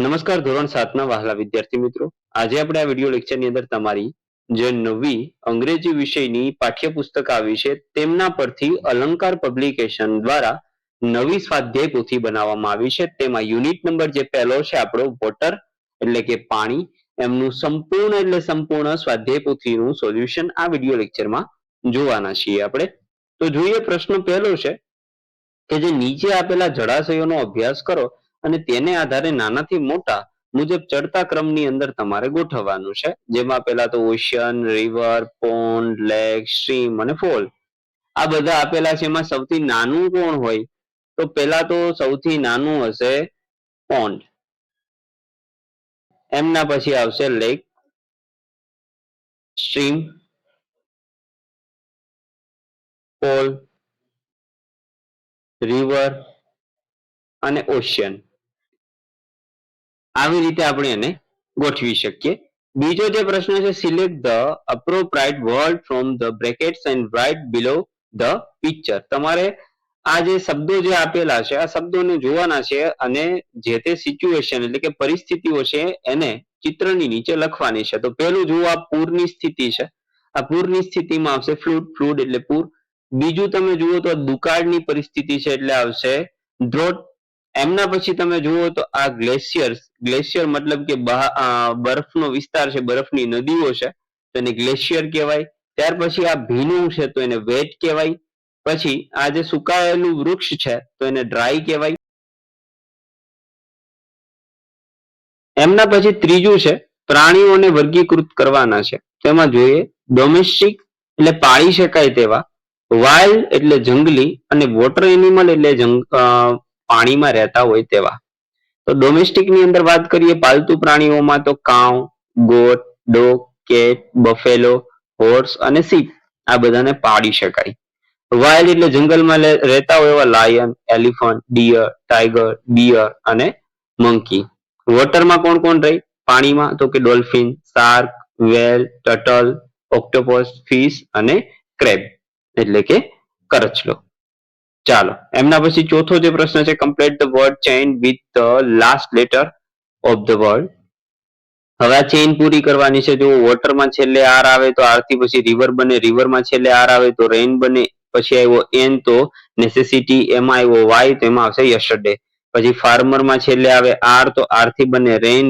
નમસ્કાર ધોરણ 7 ના વહાલા વિદ્યાર્થી મિત્રો, આજે આપણે આ વિડિયો લેક્ચરની અંદર તમારી જે નવી અંગ્રેજી વિષયની પાઠ્યપુસ્તક આવી છે તેમના પરથી અલંકાર પબ્લિકેશન દ્વારા નવી સ્વાધ્યાય પોથી બનાવવામાં આવી છે. તેમાં યુનિટ નંબર જે પહેલો છે આપણો વોટર એટલે કે પાણી, એમનું સંપૂર્ણ સ્વાધ્યાય પોથીનું સોલ્યુશન આ વિડિયો લેક્ચરમાં જોવાના છીએ આપણે. તો જોઈએ, પ્રશ્ન પહેલો છે કે જે નીચે આપેલા જળાશયોનો અભ્યાસ કરો અને તેને આધારે નાનાથી મોટા મુજબ ચડતા ક્રમની અંદર તમારે ગોઠવવાનું છે. જેમાં પહેલા તો ocean, river, pond, lake, stream અને ફોલ આ બધા આપેલા છે. એમાં સૌથી નાનું કોણ હોય? તો પહેલા તો સૌથી નાનું હશે પોન્ડ. એમના પછી આવશે લેક, સ્ટ્રીમ, પોલ, રિવર અને ઓશિયન. આવી રીતે આપણે એને ગોઠવી શકીએ. બીજો જે પ્રશ્ન છે, select the appropriate word from the brackets and write below the picture. તમારે આ જે શબ્દો જે આપેલા છે આ શબ્દોને જોવાના છે અને જે તે સિચ્યુએશન એટલે કે પરિસ્થિતિઓ છે એને ચિત્રની નીચે લખવાની છે. તો પહેલું જુઓ, આ પૂરની સ્થિતિ છે. આ પૂરની સ્થિતિમાં આવશે ફ્લૂડ એટલે પૂર. બીજું તમે જુઓ તો દુકાળની પરિસ્થિતિ છે એટલે આવશે ડ્રોટ. એમના પછી તમે જુઓ તો આ ગ્લેશિયર મતલબ કે બરફનો વિસ્તાર છે, બરફની નદીઓ છે, તો એને ગ્લેશિયર કહેવાય. ત્યાર પછી આ ભીનું છે તો એને વેટ કહેવાય. પછી આ જે સુકાયેલું વૃક્ષ છે તો એને ડ્રાય કહેવાય. એમના પછી ત્રીજું છે, પ્રાણીઓને વર્ગીકૃત કરવાના છે. તેમાં જોઈએ ડોમેસ્ટિક એટલે પાળી શકાય તેવા, વાઇલ્ડ એટલે જંગલી અને વોટર એનિમલ એટલે પાણીમાં રહેતા હોય તેવા. તો ડોમેસ્ટિકની અંદર વાત કરીએ પાલતુ પ્રાણીઓમાં તો cow, goat, dog, cat, buffalo, horse અને શીપ આ બધાને પાળી શકાય. વાઇલ્ડ એટલે જંગલમાં રહેતા હોય એવા lion, elephant, deer, tiger, bear અને મંકી. વોટરમાં કોણ કોણ રહે પાણીમાં? તો કે dolphin, shark, whale, turtle, octopus, fish અને ક્રેબ એટલે કે કરચલો. ચાલો, એમના પછી ચોથો જે પ્રશ્ન છે, complete the word chain with the last letter of the word. હવે આ ચેઇન પૂરી કરવાની છે. જો વોટરમાં છેલ્લે આર આવે તો આર થી પછી રિવર બને, રિવરમાં છેલ્લે આર આવે તો રેઇન બને, પછી આવ્યો એન તો નેસેસિટી, એમાં આવ્યો વાય તો એમાં આવશે યસ્ટરડે. પછી ફાર્મરમાં છેલ્લે આવે આર તો આર થી બને રેઇન,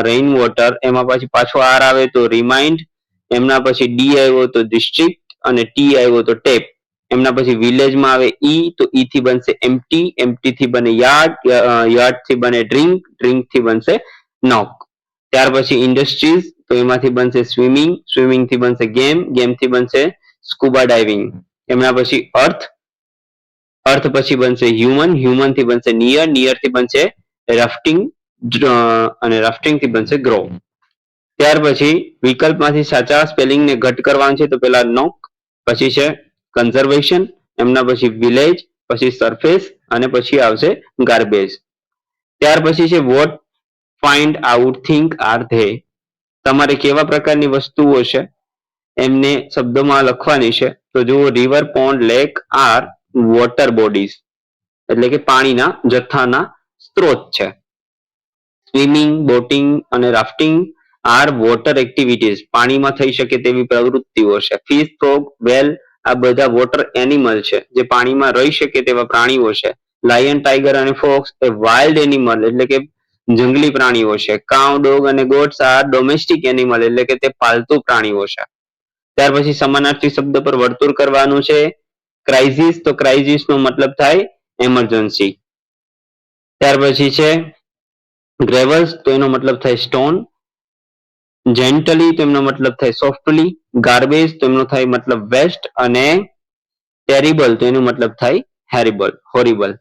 રેઇન વોટર, એમાં પછી પાછો આર આવે તો રિમાઇન્ડ, એમના પછી ડી આવ્યો તો ડિસ્ટ્રિક્ટ અને ટી આવ્યો તો ટેપ. એમના પછી વિલેજમાં આવે ઈ તો ઈ થી બનશે એમ્પ્ટી, એમ્પ્ટી થી બને યાર્ડ, યાર્ડ થી બને ડ્રિંક, ડ્રિંક થી બનશે નોક. ત્યાર પછી ઇન્ડસ્ટ્રીઝ તો એમાંથી બનશે સ્વિમિંગ, સ્વિમિંગ થી બનશે ગેમ, ગેમ થી બનશે સ્કુબા ડાઇવિંગ. એમના પછી અર્થ, અર્થ પછી બનશે હ્યુમન, હ્યુમન થી બનશે નિયર, નિયર થી બનશે રાફ્ટિંગ અને રાફ્ટિંગ થી બનશે ગ્રો. ત્યાર પછી વિકલ્પમાંથી સાચા સ્પેલિંગને ઘટ કરવાનું છે. તો પેલા નોક, પછી છે કન્ઝર્વેશન, એમના પછી વિલેજ, પછી સરફેસ અને પછી આવશે ગાર્બેજ. ત્યાર પછી છે what, find out, think, are, they. તમારે કેવા પ્રકારની વસ્તુઓ છે એમને શબ્દોમાં લખવાની છે. તો જુઓ, river, pond, lake are water bodies એટલે કે પાણીના જથ્થાના સ્ત્રોત છે. સ્વિમિંગ, બોટિંગ અને રાફ્ટિંગ આર વોટર એક્ટિવિટીઝ પાણીમાં થઈ શકે તેવી પ્રવૃત્તિઓ છે. ફિશ, ફ્રોગ, વેલ આ બધા વોટર એનિમલ છે જે પાણીમાં રહી શકે તેવા પ્રાણીઓ છે. લાયન, ટાઈગર અને ફોક્સ એ વાઇલ્ડ એનિમલ એટલે કે જંગલી પ્રાણીઓ છે. કાઉ, ડોગ અને ગોટ્સ આ ડોમેસ્ટિક એનિમલ એટલે કે તે પાલતુ પ્રાણીઓ છે. ત્યાર પછી સમાનાર્થી શબ્દ પર વર્તુળ કરવાનું છે. ક્રાઇસિસ તો ક્રાઇસિસ નો મતલબ થાય એમરજન્સી. ત્યાર પછી છે ગ્રેવલ્સ તો એનો મતલબ થાય સ્ટોન. જેન્ટલી તો એમનો મતલબ થાય સોફ્ટલી. ગાર્બેજ તો એમનો થાય મતલબ વેસ્ટ અને ટેરિબલ તો એનો મતલબ થાય હોરિબલ.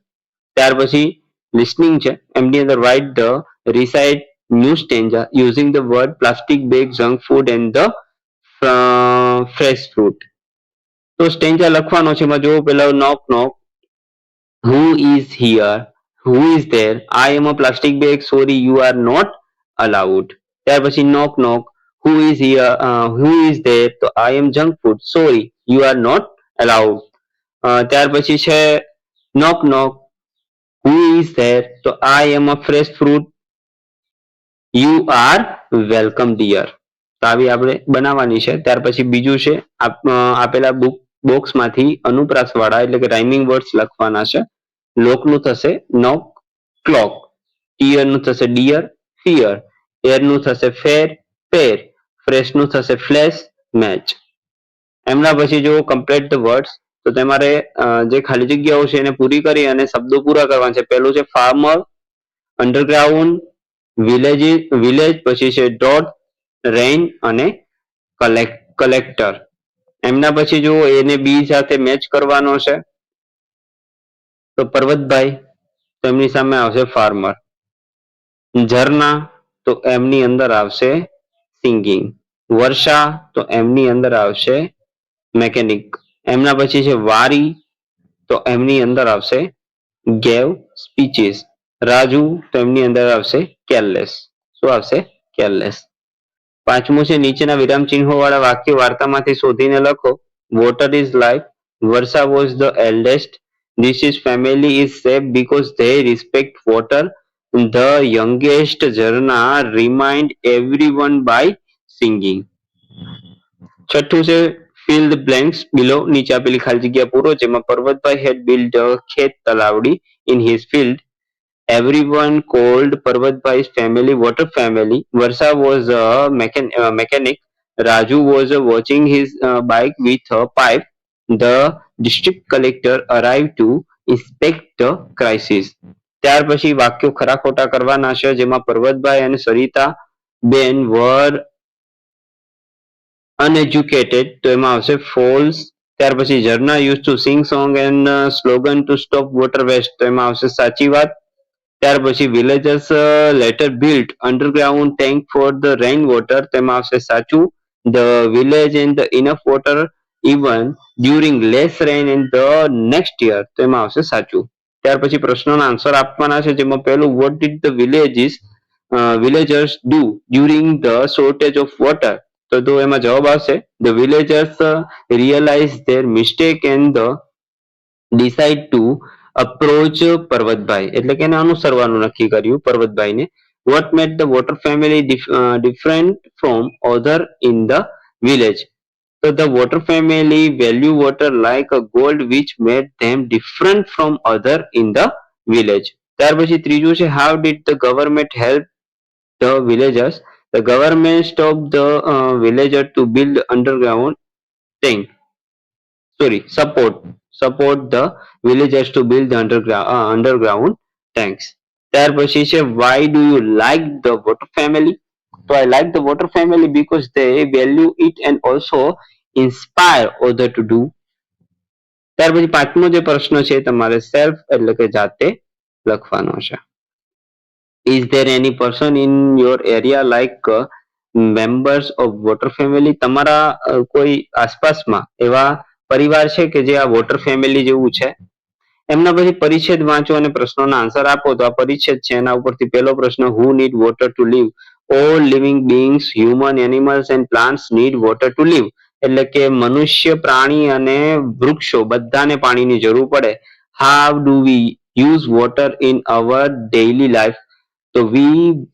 ત્યાર પછી લિસનિંગ છે. એમની અંદર write the recite new stanza using the word plastic bag, junk food and the fresh fruit. તો સ્ટેન્જા લખવાનો છે. એમાં જોવો પેલા knock knock, who is here, who is there, I am a plastic bag, sorry you are not allowed. ત્યાર પછી knock knock, who is here, who is there, તો I am junk food, sorry you are not allowed. ત્યાર પછી છે નોક નોક, Who is there? તો I am a fresh fruit. You are welcome dear. તો આવી આપણે બનાવવાની છે. ત્યાર પછી બીજું છે આપેલા બોક્સમાંથી અનુપ્રાસ વાળા એટલે કે રાઇમિંગ વર્ડ્સ લખવાના છે. લોકનું થશે નોક ક્લોક, ટીયર નું થશે ડિયર ફિયર, એર નું થશે ફેર પેર, ફ્રેશ નું થશે ફ્લેશ મેચ. એમના પછી જો કમ્પ્લીટ ધ વર્ડ્સ તો તમારે જે ખાલી જગ્યાઓ છે એને પૂરી કરી અને શબ્દો પૂરા કરવાના છે. પહેલું છે ફાર્મર, અંડરગ્રાઉન્ડ, વિલેજ, પછી છે ડોટ, રેઇન અને કલેક્ટર. એમના પછી જો એને બી સાથે મેચ કરવાનો છે તો પર્વતભાઈ તો એમની સામે આવશે ફાર્મર. ઝરના તો એમની અંદર આવશે સિંગિંગ. વર્ષા તો એમની અંદર આવશે મેકેનિક. એમના પછી છે વારી તો એમની અંદર આવશે ગેવ સ્પીચીસ. રાજુ તો એમની અંદર આવશે કેરલેસ. શું આવશે? કેરલેસ. પાંચમું છે નીચેના વિરામ ચિહ્નો વાળા વાક્ય વાર્તામાંથી શોધીને લખો. Water is life. Varsha was the eldest. This is family is safe because they respect water. The youngest Jharna remind everyone by singing. છઠ્ઠું છે fill the blanks below. નીચે આપેલી ખાલી જગ્યા પૂરો જેમાં પર્વતભાઈ had built a ખેત તલાવડી in his field. Everyone called Parvatbhai's family water family. Varsha was a mechanic. Raju was watching his bike with a pipe. The district collector arrived to inspect the crisis. ત્યાર પછી વાક્યો ખરા ખોટા કરવાના છે જેમાં પર્વતભાઈ અને સરિતા બેન were uneducated તો એમાં આવશે false. ત્યાર પછી ઝરના used to sing song and slogan to stop water waste તો એમાં આવશે સાચી વાત. ત્યાર પછી villagers later built underground tank for the rain water તેમાં આવશે સાચું. The village and the enough water even during less rain in the next year તેમાં આવશે સાચું. ત્યાર પછી પ્રશ્નોના આન્સર આપવાના છે જેમાં પહેલું what did the villagers do during the shortage of water તો એમાં જવાબ આવશે the villagers realized their mistake and decide to approach પર્વતભાઈ એટલે કે એને અનુસરવાનું નક્કી કર્યું પર્વતભાઈને. What made the water family different from other in the village? So the water family value water like a gold which made them different from other in the village. ત્યાર પછી ત્રીજું છે how did the government help the villagers? The government stopped the villager to build underground tank. Support the villagers to build the underground tanks. ત્યાર પછી છે why do you like the water family? So I like the water family because they value it and also inspire other to do. ત્યાર પછી પાંચમો જે પ્રશ્ન છે તમારે સેલ્ફ એટલે કે જાતે લખવાનો છે. Is there any person in your area like members of water family? તમારા કોઈ આસપાસમાં એવા પરિવાર છે કે જે આ વોટર ફેમિલી જેવું છે. એમના પછી પરિચ્છેદ વાંચો અને પ્રશ્નોના આન્સર આપો. તો આ પરિચ્છેદ છે એના ઉપરથી પહેલો પ્રશ્ન who need water to live? All living beings, human, animals and plants need water to live. એટલે કે મનુષ્ય, પ્રાણી અને વૃક્ષો બધાને પાણીની જરૂર પડે. How do we use water in our daily life? So we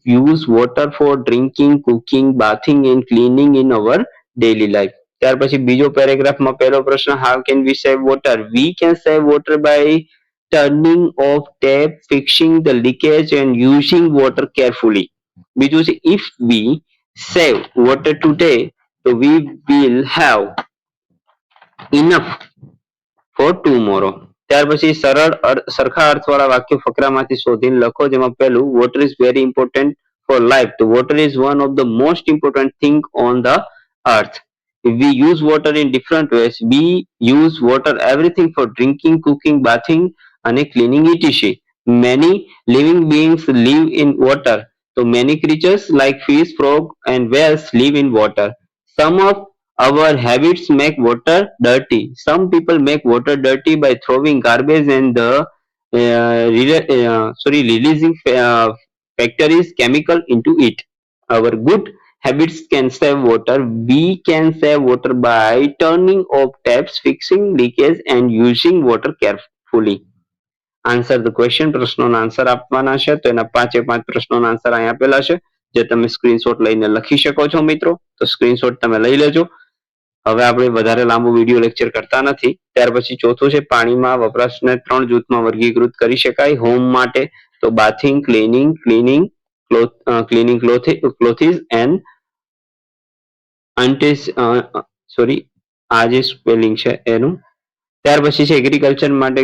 use water for drinking, cooking, bathing and cleaning in our daily life. ત્યાર પછી બીજો પેરેગ્રાફમાં પહેલો પ્રશ્ન how can we save water? We can save water by turning off tap, fixing the leakage and using water carefully. બીજું છે if we save water today so we will have enough for tomorrow. ત્યાર પછી સરખા અર્થવાળા વાક્યો ફકરામાંથી શોધીને લખો જેમાં પહેલું water is very important for life. So water is one of the most important thing on the earth. We use water in different ways. We use water everything for drinking, cooking, bathing and cleaning etc. Many living beings live in water. So many creatures like fish, frog and whales live in water. Some of our habits make water dirty. Some people make water dirty by throwing garbage and releasing factories chemical into it. Our good habits can save water. We can save water by turning off taps, fixing leakage and using water carefully. Answer the question, પ્રશ્નોના answer આપવાના છે. તો એના 5 પ્રશ્નોના answer અહીં આપેલા છે, જે તમે સ્ક્રીનશોટ લઈને લખી શકો છો મિત્રો. તો સ્ક્રીનશોટ તમે લઈ લેજો. હવે આપણે વધારે લાંબુ વિડીયો લેક્ચર કરતા નથી. ત્યાર પછી ચોથું છે પાણીમાં વપરાશને 3 જૂથમાં વર્ગીકૃત કરી શકાય. હોમ માટે તો બાથિંગ, ક્લીનિંગ ક્લોથિસ એન્ડ આ જે સ્પેલિંગ છે એનું. ત્યાર પછી છે એગ્રીકલ્ચર માટે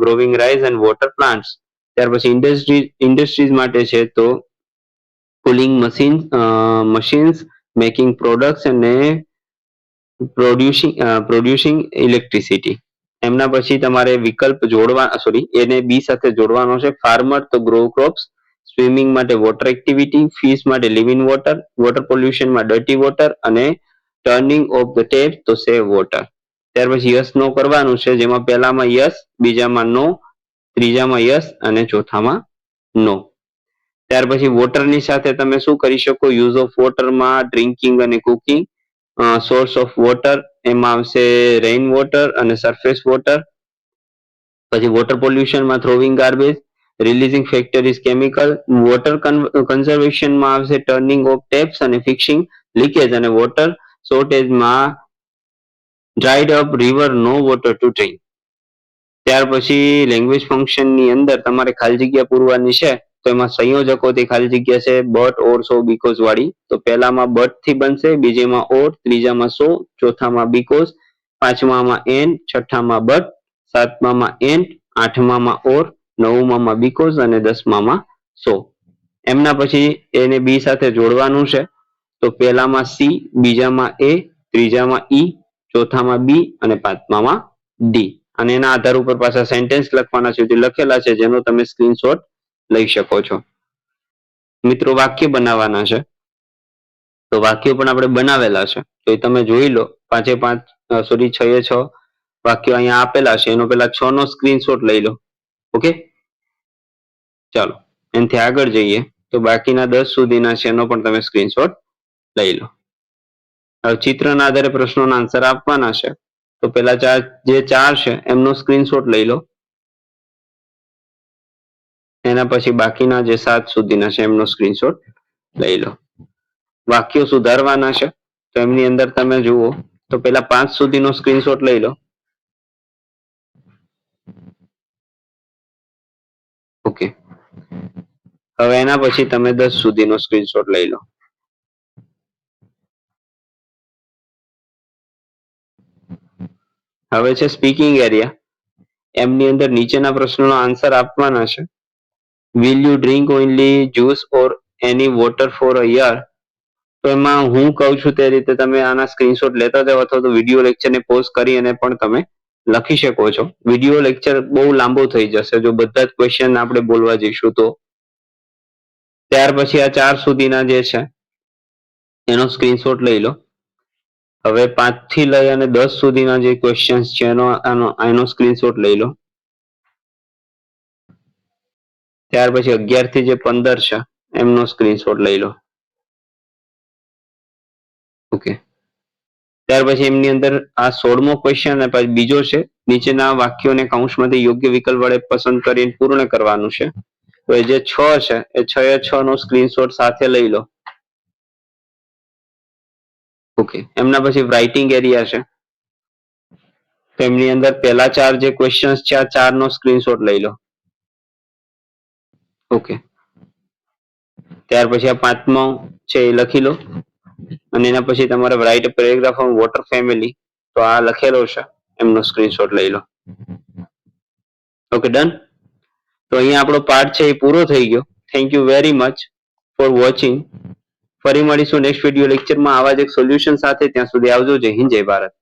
growing rice and water plants. ત્યાર પછી ઇન્ડસ્ટ્રીઝ માટે છે તો કુલિંગ મશીન્સ, મેકિંગ પ્રોડક્ટ્સ અને પ્રોડ્યુસિંગ ઇલેક્ટ્રિસિટી. એમના પછી તમારે વિકલ્પ એને બી સાથે જોડવાનો છે. ફાર્મર તો ગ્રો ક્રોપ્સ, સ્વિમિંગ માટે વોટર એક્ટિવિટી, ફિશ માટે લિવિંગ વોટર, વોટર પોલ્યુશનમાં ડર્ટી વોટર અને turning off the tap to save water. ત્યાર પછી યસ નો કરવાનું છે, જેમાં પહેલામાં યસ, બીજામાં નો, ત્રીજામાં યસ અને ચોથામાં નો. ત્યાર પછી વોટરની સાથે તમે શું કરી શકો? યુઝ ઓફ વોટરમાં ડ્રિંકિંગ અને કુકિંગ. સોર્સ ઓફ વોટર એમાં આવશે રેઇન વોટર અને સરફેસ વોટર. પછી વોટર પોલ્યુશનમાં throwing garbage, releasing factories chemical. Water કન્ઝર્વેશનમાં આવશે ટર્નિંગ ઓફ ટેપ્સ અને ફિક્સિંગ લીકેજ. અને વોટર શોર્ટેજમાં dried up river, no water to drink. ત્યાર પછી લેંગ્વેજ ફંક્શનની અંદર તમારે ખાલી જગ્યા પૂરવાની છે. તો એમાં સંયોજકોથી ખાલી જગ્યા છે બટ, ઓર, સો, બીકોઝ વાળી. તો પહેલામાં બટ થી બનશે, બીજામાં ઓર, ત્રીજામાં સો, ચોથામાં બીકોઝ, પાંચમામાં એન, છઠ્ઠામાં બટ, સાતમામાં એન, આઠમામાં ઓર, નવમામાં બીકોઝ અને દસમામાં સો. એમના પછી એને બી સાથે જોડવાનું છે. તો પહેલામાં સી, બીજામાં એ, ત્રીજામાં ઈ, ચોથામાં બી અને પાંચમામાં ડી. અને એના આધાર ઉપર પાછા સેન્ટેન્સ લખવાના છે, જે લખેલા છે, જેનો તમે સ્ક્રીનશોટ લઈ શકો છો. મિત્રો વાક્ય બનાવવાના છે, તો વાક્યો પણ આપણે બનાવેલા છે, તો એ તમે જોઈ લો. 6 વાક્યો અહીંયા આપેલા છે. એનો પેલા 6 નો સ્ક્રીનશોટ લઈ લો. ઓકે, ચાલો એનાથી આગળ જઈએ. તો બાકીના 10 સુધીના છે એનો પણ તમે સ્ક્રીનશોટ લઈ લો. હવે ચિત્રના આધારે પ્રશ્નોના આન્સર આપવાના છે. તો પેલા જે 4 છે એમનો સ્ક્રીનશોટ લઈ લો. એના પછી બાકીના જે 7 સુધીના છે એમનો સ્ક્રીનશોટ લઈ લો. વાક્યો સુધારવાના છે, તો એમની અંદર તમે જુઓ તો પેલા 5 સુધીનો સ્ક્રીનશોટ લઈ લો. ઓકે, હવે એના પછી તમે 10 સુધીનો સ્ક્રીનશોટ લઈ લો. હવે છે સ્પીકિંગ એરિયા. એમની અંદર નીચેના પ્રશ્નોનો આન્સર આપવાના છે. Will you drink only juice or any water for a year? તો એમાં હું કહું છું તે રીતે તમે આના સ્ક્રીનશોટ લેતા જાઓ, અથવા તો વિડીયો લેક્ચરને પોઝ કરી અને પણ તમે લખી શકો છો. વિડીયો લેક્ચર બહુ લાંબો થઈ જશે જો બધા જ ક્વેશ્ચન આપણે બોલવા જઈશું તો. ત્યાર પછી આ 4 સુધીના જે છે એનો સ્ક્રીનશોટ લઈ લો. હવે 5 થી લઈ અને 10 સુધીના જે ક્વેશ્ચન્સ છે એનો સ્ક્રીનશોટ લઈ લો. ત્યાર પછી 11 થી જે 15 છે એમનો સ્ક્રીનશોટ લઈ લો. ઓકે, ત્યાર પછી એમની અંદર આ 16મો ક્વેશ્ચન અને પછી બીજો છે. નીચેના વાક્યોને કૌંસમાંથી યોગ્ય વિકલ્પ વડે પસંદ કરીને પૂર્ણ કરવાનું છે. તો એ જે 6 છે એ 6 નો સ્ક્રીનશોટ સાથે લઈ લો. ઓકે, એમના પછી રાઇટિંગ એરિયા છે. તો એમની અંદર પહેલા 4 જે ક્વેશ્ચન્સ છે આ 4 નો સ્ક્રીનશોટ લઈ લો. ઓકે, ત્યાર પછી આ 5મો છે એ લખી લો. અને એના પછી તમારે write paragraph on water family, તો આ લખેલો છે એમનો સ્ક્રીનશોટ લઈ લો. Okay, done. તો અહીંયા આપણો પાર્ટ છે એ પૂરો થઈ ગયો. Thank you very much for watching. ફરી મળીશું નેક્સ્ટ વિડીયો લેક્ચરમાં આવા જ એક સોલ્યુશન સાથે. ત્યાં સુધી આવજો. જય હિન્દ, જય ભારત.